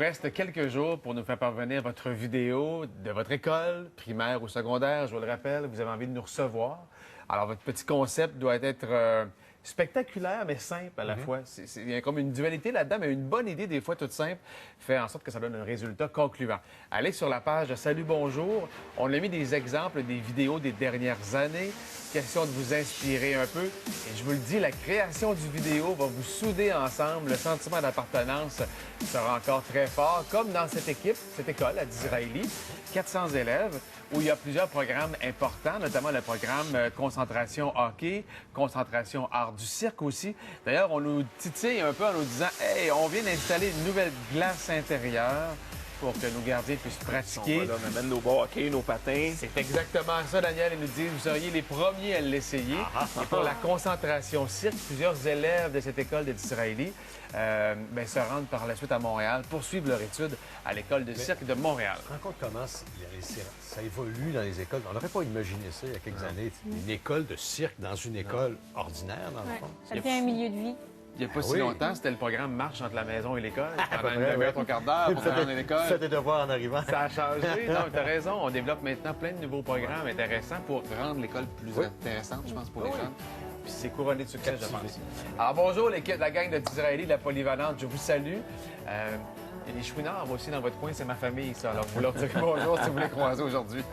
reste quelques jours pour nous faire parvenir votre vidéo de votre école, primaire ou secondaire. Je vous le rappelle, vous avez envie de nous recevoir. Alors, votre petit concept doit être spectaculaire, mais simple à la fois. Il y a comme une dualité là-dedans, mais une bonne idée, des fois toute simple, fait en sorte que ça donne un résultat concluant. Allez sur la page de Salut Bonjour. On a mis des exemples des vidéos des dernières années. Question de vous inspirer un peu. Et je vous le dis, la création du vidéo va vous souder ensemble. Le sentiment d'appartenance sera encore très fort, comme dans cette école à Disraeli, 400 élèves, où il y a plusieurs programmes importants, notamment le programme concentration hockey, concentration art du cirque aussi. D'ailleurs, on nous titille un peu en nous disant « Hey, on vient d'installer une nouvelle glace intérieure pour que nos gardiens puissent pratiquer. » On amène nos bas hockey, nos patins. C'est exactement ça, Daniel. Il nous dit, vous seriez les premiers à l'essayer. Et pour la concentration cirque, plusieurs élèves de cette école de Disraeli se rendent par la suite à Montréal, poursuivre leur étude à l'école de cirque de Montréal. Tu te rends compte comment ça évolue dans les écoles? On n'aurait pas imaginé ça il y a quelques années. Une école de cirque dans une école ordinaire, dans le fond. Ça devient un milieu de vie. Il n'y a pas si longtemps, c'était le programme Marche entre la maison et l'école. Pendant une près, demi-heure, ton quart d'heure pour te rendre à l'école. Fais tes devoirs en arrivant. Ça a changé. Non, tu as raison. On développe maintenant plein de nouveaux programmes intéressants pour rendre l'école plus intéressante, je pense, pour les jeunes. Puis c'est couronné de succès, je pense. Alors bonjour, l'équipe de la gang de Disraeli, de la Polyvalente. Je vous salue. Il y a des chouinards aussi dans votre coin, c'est ma famille, ça. Alors vous leur direz bonjour si vous les croisez aujourd'hui.